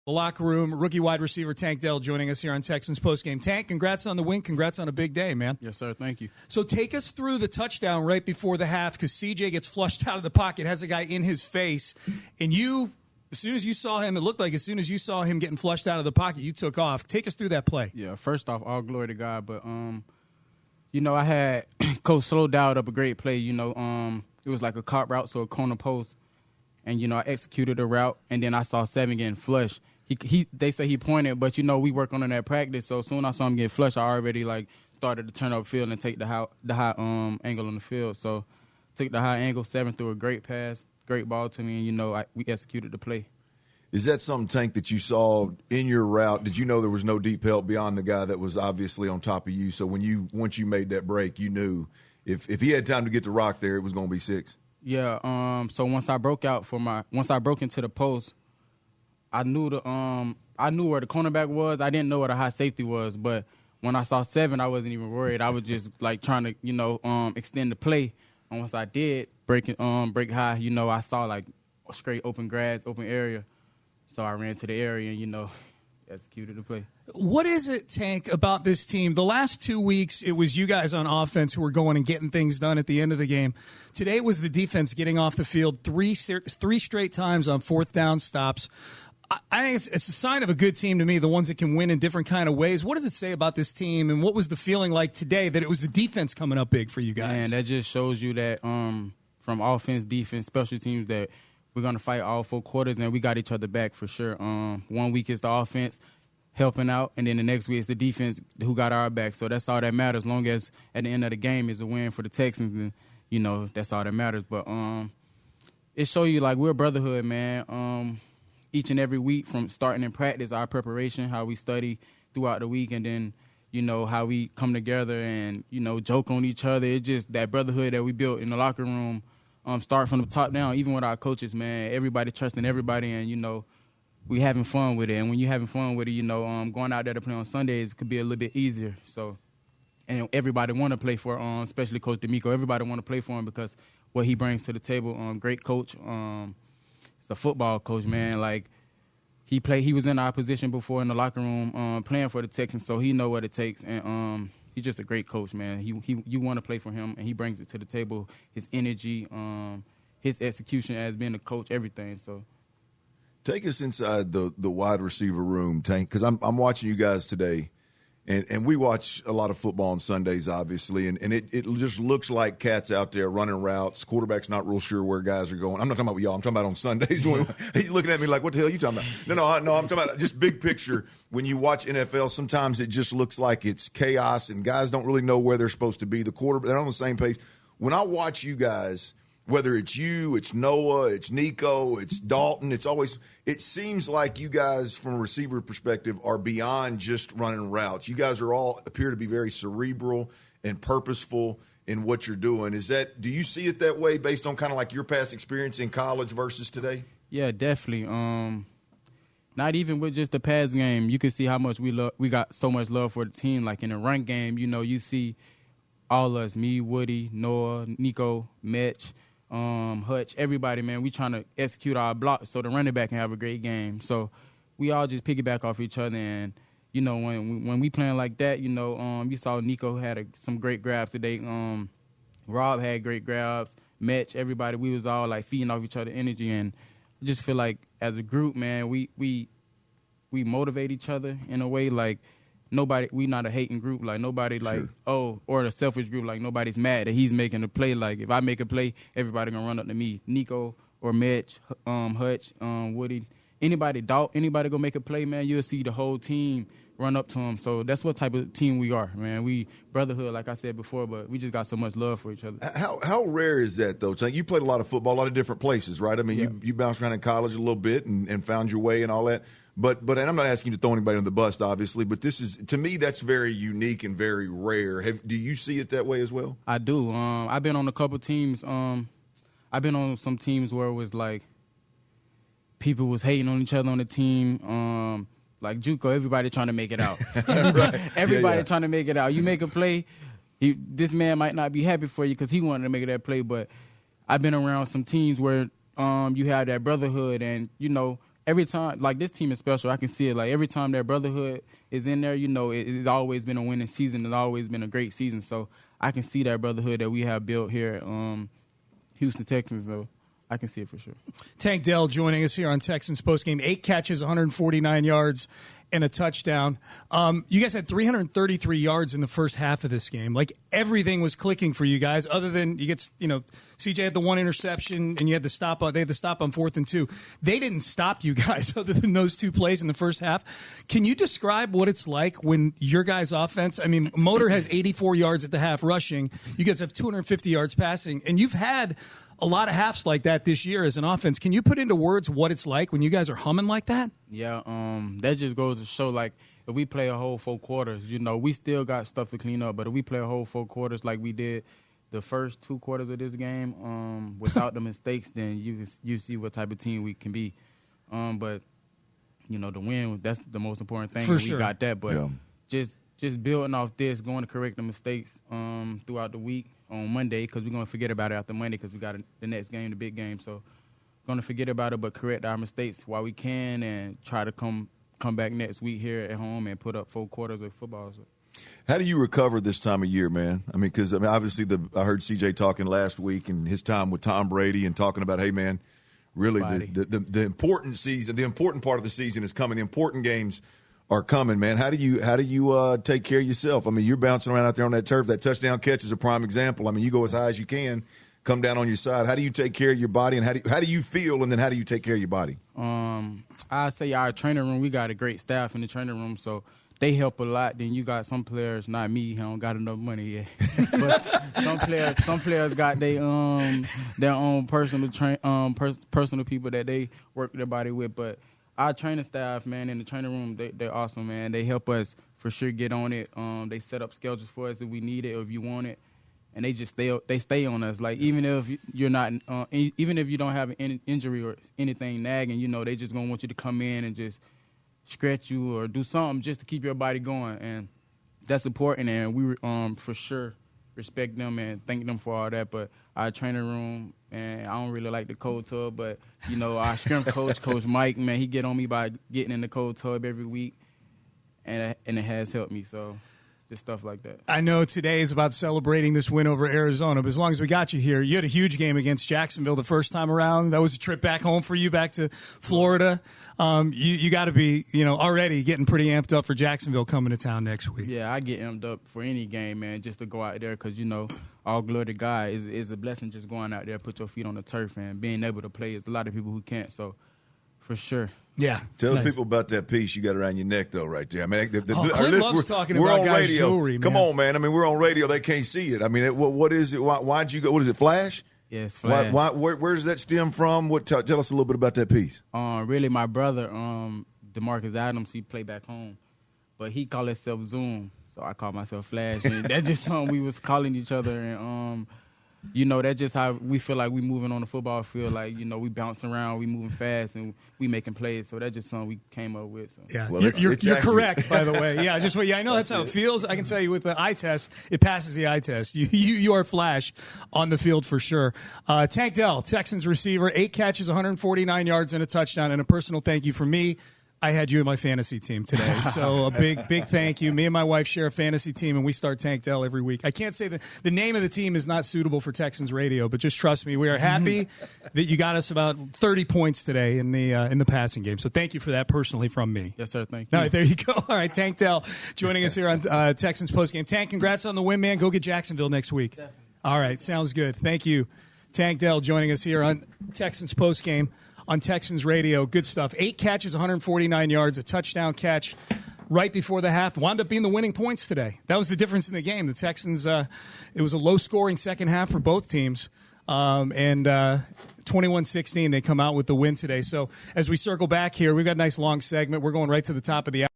The locker room, rookie wide receiver Tank Dell joining us here on Texans Postgame. Tank, congrats on the win. Congrats on a big day, man. Yes, sir. Thank you. So take us through the touchdown right before the half because CJ gets flushed out of the pocket, has a guy in his face, and you, as soon as you saw him, it looked like as soon as you saw him getting flushed out of the pocket, you took off. Take us through that play. Yeah, first off, all glory to God. But, I had Coach Slow dialed up a great play. It was like a cop route, so a corner post. And, I executed the route, and then I saw Seven getting flushed. They say he pointed, but we work on it at practice. So as soon as I saw him get flushed, I already started to turn up field and take the high angle on the field. So took the high angle. Seven threw a great pass, great ball to me, and we executed the play. Is that something, Tank, that you saw in your route? Did you know there was no deep help beyond the guy that was obviously on top of you? So once you made that break, you knew if he had time to get the rock there, it was going to be 6. Yeah. So once I broke into the post, I knew where the cornerback was. I didn't know where the high safety was, but when I saw Seven, I wasn't even worried. I was just trying to extend the play. And once I did break high, I saw a straight open grass, open area. So I ran to the area and executed the play. What is it, Tank, about this team? The last 2 weeks, it was you guys on offense who were going and getting things done at the end of the game. Today it was the defense getting off the field three straight times on fourth down stops. I think it's a sign of a good team to me, the ones that can win in different kind of ways. What does it say about this team, and what was the feeling like today that it was the defense coming up big for you guys? Man, that just shows you that from offense, defense, special teams, that we're going to fight all 4 quarters, and we got each other back for sure. 1 week is the offense helping out, and then the next week is the defense who got our back. So that's all that matters, as long as at the end of the game is a win for the Texans, and, that's all that matters. But it shows you, we're a brotherhood, man. Each and every week from starting in practice, our preparation, how we study throughout the week, and then, how we come together and, joke on each other. It's just that brotherhood that we built in the locker room, start from the top down, even with our coaches, man. Everybody trusting everybody, and, we having fun with it. And when you're having fun with it, going out there to play on Sundays could be a little bit easier. So, and everybody want to play for, especially Coach D'Amico. Everybody want to play for him because what he brings to the table, great coach, he's a football coach, man. He was in our position before in the locker room playing for the Texans, so he know what it takes. And he's just a great coach, man. You want to play for him, and he brings it to the table. His energy, his execution as being a coach, everything. So, take us inside the wide receiver room, Tank, because I'm watching you guys today. And we watch a lot of football on Sundays, obviously, and it just looks like cats out there running routes. Quarterback's not real sure where guys are going. I'm not talking about y'all. I'm talking about on Sundays. He's looking at me like, what the hell are you talking about? No, I'm talking about just big picture. When you watch NFL, sometimes it just looks like it's chaos, and guys don't really know where they're supposed to be. The quarterback, they're on the same page. When I watch you guys, whether it's you, it's Noah, it's Nico, it's Dalton, it seems like you guys, from a receiver perspective, are beyond just running routes. You guys appear to be very cerebral and purposeful in what you're doing. Do you see it that way based on kind of your past experience in college versus today? Yeah, definitely. Not even with just the pass game, you can see how much we got so much love for the team. Like in the run game, you see all us, me, Woody, Noah, Nico, Mitch, Hutch, everybody, man, we trying to execute our block so the running back can have a great game. So we all just piggyback off each other. And, when we playing like that, you saw Nico had some great grabs today. Rob had great grabs. Mitch, everybody, we was all, feeding off each other energy. And I just feel like as a group, man, we motivate each other in a way, we not a hating group. Nobody sure. Or a selfish group. Nobody's mad that he's making a play. If I make a play, everybody gonna run up to me. Nico or Mitch, Hutch, Woody, anybody gonna make a play, man. You'll see the whole team run up to him. So that's what type of team we are, man. We brotherhood, like I said before, but we just got so much love for each other. How rare is that, though? You played a lot of football, a lot of different places, right? I mean, yeah. you bounced around in college a little bit and found your way and all that. But and I'm not asking you to throw anybody on the bus, obviously, but to me, that's very unique and very rare. Do you see it that way as well? I do. I've been on a couple teams. I've been on some teams where it was people was hating on each other on the team. Like JUCO, everybody trying to make it out. Everybody trying to make it out. You make a play, this man might not be happy for you because he wanted to make that play. But I've been around some teams where you have that brotherhood, and every time, like, this team is special. I can see it. Like, every time that brotherhood is in there, you know, it's always been a winning season. It's always been a great season. So I can see that brotherhood that we have built here at Houston Texans. So I can see it for sure. Tank Dell joining us here on Texans Postgame. 8 catches, 149 yards, and a touchdown. You guys had 333 yards in the first half of this game. Like, everything was clicking for you guys, other than CJ had the one interception, and you had the stop on. They had the stop on 4th and 2. They didn't stop you guys other than those 2 plays in the first half. Can you describe what it's like when your guys' offense? I mean, Motor has 84 yards at the half rushing. You guys have 250 yards passing, and you've had a lot of halves like that this year as an offense. Can you put into words what it's like when you guys are humming like that? Yeah, that just goes to show, like, if we play a whole 4 quarters, you know, we still got stuff to clean up. But if we play a whole 4 quarters like we did the first 2 quarters of this game, without the mistakes, then you see what type of team we can be. But, you know, the win, that's the most important thing. For sure. We got that. But just building off this, going to correct the mistakes throughout the week on Monday, because we're going to forget about it after Monday because we got the next game, the big game. So going to forget about it, but correct our mistakes while we can and try to come back next week here at home and put up 4 quarters of football. So. How do you recover this time of year, man? I mean, because obviously I heard CJ talking last week and his time with Tom Brady and talking about, hey, man, really the important season, the important part of the season is coming. The important games are coming, man. How do you take care of yourself? I mean, you're bouncing around out there on that turf. That touchdown catch is a prime example. I mean, you go as high as you can, come down on your side. How do you take care of your body, and how do you feel, and then how do you take care of your body? I say our training room, we got a great staff in the training room, so they help a lot. Then you got some players, not me, I don't got enough money yet. But some players got their own personal people that they work their body with. But our training staff, man, in the training room, they're awesome, man. They help us for sure get on it. They set up schedules for us if we need it or if you want it, and they just stay on us. Like, even if you're not, even if you don't have an injury or anything nagging, you know, they just gonna want you to come in and just stretch you or do something just to keep your body going, and that's important. And we for sure respect them and thank them for all that. But our training room, and I don't really like the cold tub, but, you know, our strength coach, Coach Mike, man, he get on me by getting in the cold tub every week, and it has helped me. So just stuff like that. I know today is about celebrating this win over Arizona, but as long as we got you here, you had a huge game against Jacksonville the first time around. That was a trip back home for you, back to Florida. You got to be, you know, already getting pretty amped up for Jacksonville coming to town next week. Yeah, I get amped up for any game, man, just to go out there because, you know, all glory to God is a blessing just going out there, put your feet on the turf, and being able to play. There's a lot of people who can't, so for sure. Yeah. Tell the people about that piece you got around your neck, though, right there. I mean, Clint loves talking about guys' radio. Jewelry, man. Come on, man. I mean, we're on radio. They can't see it. I mean, what is it? Why'd you go? What is it, Flash? Yes, Flash. Where does that stem from? Tell us a little bit about that piece. Really, my brother, DeMarcus Adams, he played back home, but he called himself Zoom, so I call myself Flash. And that's just something we was calling each other, and you know, that's just how we feel like we moving on the football field. Like, you know, we bouncing around, we moving fast, and we making plays. So that's just something we came up with. So. Yeah, well, you're correct, by the way. Yeah, I know that's how it feels. I can tell you with the eye test, it passes the eye test. You are Flash on the field for sure. Tank Dell, Texans receiver, 8 catches, 149 yards, and a touchdown. And a personal thank you from me. I had you in my fantasy team today, so a big thank you. Me and my wife share a fantasy team, and we start Tank Dell every week. I can't say the name of the team is not suitable for Texans radio, but just trust me, we are happy that you got us about 30 points today in the passing game. So thank you for that personally from me. Yes, sir. Thank you. All right, there you go. All right, Tank Dell joining us here on Texans Postgame. Tank, congrats on the win, man. Go get Jacksonville next week. Definitely. All right, sounds good. Thank you. Tank Dell joining us here on Texans Postgame on Texans Radio. Good stuff. 8 catches, 149 yards, a touchdown catch right before the half. Wound up being the winning points today. That was the difference in the game. The Texans, it was a low-scoring second half for both teams. And 21-16, they come out with the win today. So as we circle back here, we've got a nice long segment. We're going right to the top of the hour.